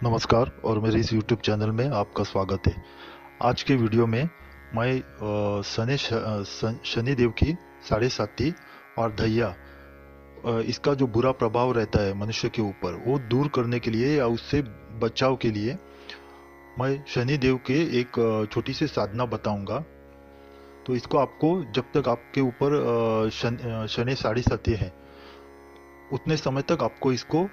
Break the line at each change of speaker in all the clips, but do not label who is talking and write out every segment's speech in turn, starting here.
नमस्कार और मेरे इस YouTube चैनल में आपका स्वागत है। आज के वीडियो में मैं शनि देव की साढ़े साती और दैया इसका जो बुरा प्रभाव रहता है मनुष्य के ऊपर वो दूर करने के लिए या उससे बचाव के लिए मैं शनि देव के एक छोटी सी साधना बताऊंगा। तो इसको आपको जब तक आपके ऊपर शनि साढ़े साती है उतने समय तक आपको इसको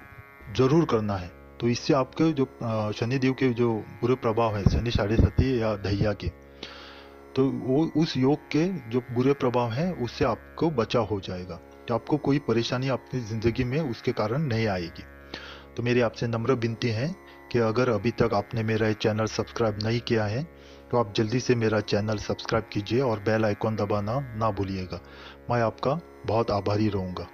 जरूर करना है। तो इससे आपके जो शनिदेव के जो बुरे प्रभाव है शनि साढ़े साती या दैया के, तो वो उस योग के जो बुरे प्रभाव हैं उससे आपको बचाव हो जाएगा। तो आपको कोई परेशानी अपनी जिंदगी में उसके कारण नहीं आएगी। तो मेरी आपसे नम्र विनती है कि अगर अभी तक आपने मेरा चैनल सब्सक्राइब नहीं किया है तो आप जल्दी से मेरा चैनल सब्सक्राइब कीजिए और बेल आइकॉन दबाना ना भूलिएगा। मैं आपका बहुत आभारी रहूँगा।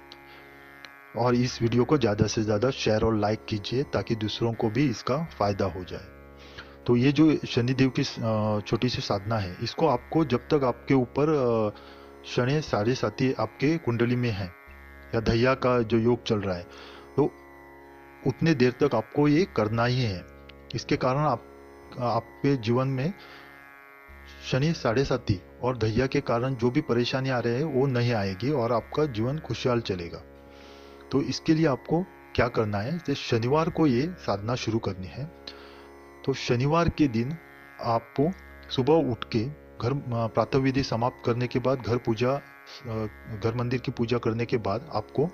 और इस वीडियो को ज़्यादा से ज़्यादा शेयर और लाइक कीजिए ताकि दूसरों को भी इसका फ़ायदा हो जाए। तो ये जो शनिदेव की छोटी सी साधना है, इसको आपको जब तक आपके ऊपर शनि साढ़े साती आपके कुंडली में है या दैया का जो योग चल रहा है, तो उतने देर तक आपको ये करना ही है। इसके कारण आपके जीवन में शनि साढ़े साती और दैया के कारण जो भी परेशानी आ रही है वो नहीं आएगी और आपका जीवन खुशहाल चलेगा। तो इसके लिए आपको क्या करना है, जैसे शनिवार को ये साधना शुरू करनी है। तो शनिवार के दिन आपको सुबह उठ के घर प्रातः विधि समाप्त करने के बाद घर मंदिर की पूजा करने के बाद आपको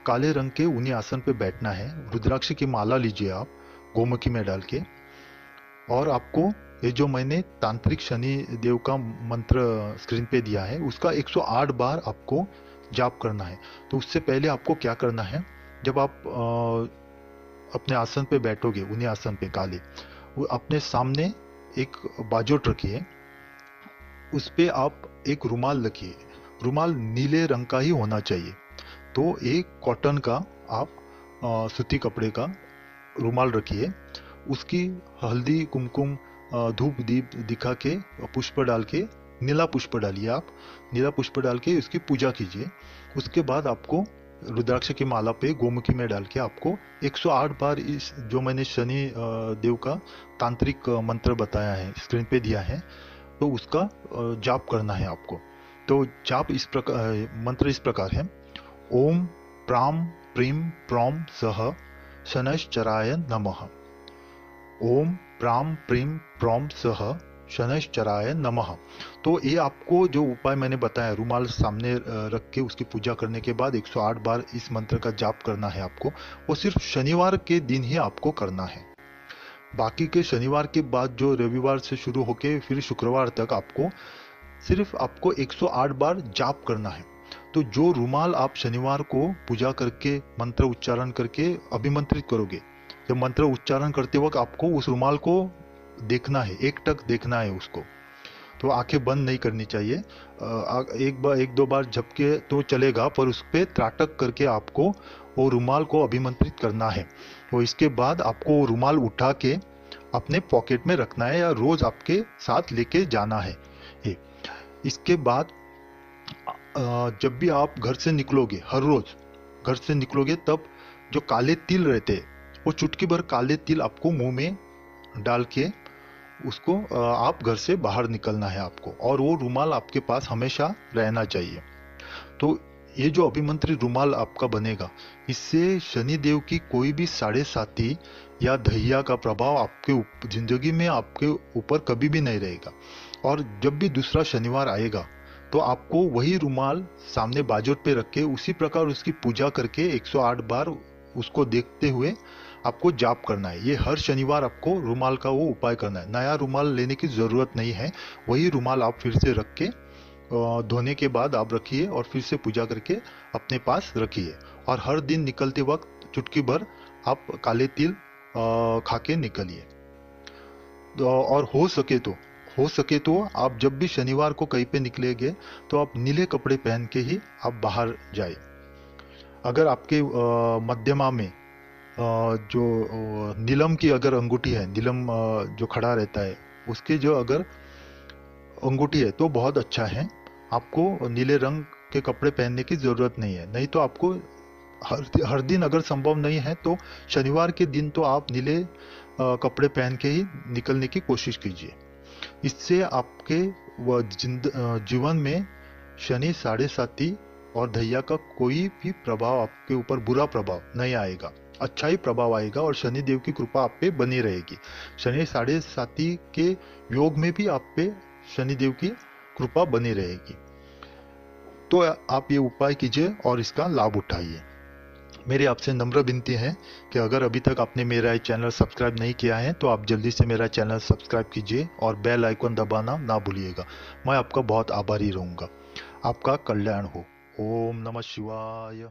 काले रंग के ऊनी आसन पे बैठना है। रुद्राक्ष की माला लीजिए आप गोमुखी में डाल के, और आपको ये जो मैंने तांत्रिक शनि देव का मंत्र स्क्रीन पे दिया है उसका 108 बार आपको जाप करना है। तो उससे पहले आपको क्या करना है, जब आप अपने आसन पे बैठोगे उन्हीं आसन पे काले, वो अपने सामने एक बाजोट रखिए, उस पे आप एक रुमाल रखिए। रुमाल नीले रंग का ही होना चाहिए। तो एक कॉटन का आप सूती कपड़े का रुमाल रखिए, उसकी हल्दी कुमकुम धूप दीप दिखा के पुष्प डाल के, नीला पुष्प डालिए आप, नीला पुष्प डाल के उसकी पूजा कीजिए। उसके बाद आपको रुद्राक्ष की माला पे गोमुखी में डाल के आपको 108 बार इस जो मैंने शनि देव का तांत्रिक मंत्र बताया है स्क्रीन पे दिया है, तो उसका जाप करना है आपको। तो जाप इस प्रकार, मंत्र इस प्रकार है: ओम प्राम प्रीम प्रौम सह शनैश्चराय नमः। ओम प्राम प्रीम प्रौम सह शनैश्चराय नमः। तो ये आपको जो उपाय मैंने बताया, रुमाल सामने रख के उसकी पूजा करने के बाद 108 बार इस मंत्र का जाप करना है आपको। वो सिर्फ शनिवार के दिन ही आपको करना है। बाकी के शनिवार के बाद जो रविवार से शुरू होके फिर शुक्रवार तक आपको 108 बार जाप करना है। तो जो रुमाल आप शनिवार को पूजा करके मंत्र उच्चारण करके अभिमंत्रित करोगे, जब मंत्र उच्चारण करते वक्त आपको उस रुमाल को देखना है, एकटक देखना है उसको। तो आंखें बंद नहीं करनी चाहिए। एक दो बार झपके तो चलेगा, पर उस पर त्राटक करके आपको वो रुमाल को अभिमंत्रित करना है। तो इसके बाद आपको वो रुमाल उठा के अपने पॉकेट में रखना है या रोज आपके साथ लेके जाना है। ये इसके बाद जब भी आप घर से निकलोगे, हर रोज घर से निकलोगे, तब जो काले तिल रहते हैं वो चुटकी भर काले तिल आपको मुंह में डाल के उसको आप घर से बाहर निकलना है आपको, और वो रुमाल आपके पास हमेशा रहना चाहिए। तो ये जो अभिमंत्रित रुमाल आपका बनेगा, इससे शनि देव की कोई भी साढ़े साती या दैया का प्रभाव आपके जिंदगी में आपके ऊपर कभी भी नहीं रहेगा। और जब भी दूसरा शनिवार आएगा तो आपको वही रुमाल सामने बाजोट पे रख के उसी प्रकार उसकी पूजा करके 108 बार उसको देखते हुए आपको जाप करना है। ये हर शनिवार आपको रुमाल का वो उपाय करना है। नया रुमाल लेने की जरूरत नहीं है, वही रुमाल आप फिर से रख के धोने के बाद आप रखिए और फिर से पूजा करके अपने पास रखिए। और हर दिन निकलते वक्त चुटकी भर आप काले तिल खा के निकलिए। और हो सके तो आप जब भी शनिवार को कहीं पे निकलेंगे तो आप नीले कपड़े पहन के ही आप बाहर जाए। अगर आपके मध्यमा में जो नीलम की अगर अंगूठी है, नीलम जो खड़ा रहता है उसके जो अगर अंगूठी है तो बहुत अच्छा है। आपको नीले रंग के कपड़े पहनने की जरूरत नहीं है, नहीं तो आपको हर दिन अगर संभव नहीं है तो शनिवार के दिन तो आप नीले कपड़े पहन के ही निकलने की कोशिश कीजिए। इससे आपके जीवन में शनि साढ़े साथी और दैया का कोई भी प्रभाव आपके ऊपर बुरा प्रभाव नहीं आएगा, अच्छा ही प्रभाव आएगा और शनि देव की कृपा आप पे बनी रहेगी। शनि साढ़े साथी के योग में भी आप पे शनि देव की कृपा बनी रहेगी। तो आप ये उपाय कीजिए और इसका लाभ उठाइए। मेरी आपसे नम्र विनती है कि अगर अभी तक आपने मेरा चैनल सब्सक्राइब नहीं किया है तो आप जल्दी से मेरा चैनल सब्सक्राइब कीजिए और बेल आइकन दबाना ना भूलिएगा। मैं आपका बहुत आभारी रहूँगा। आपका कल्याण हो। ओम नमः शिवाय।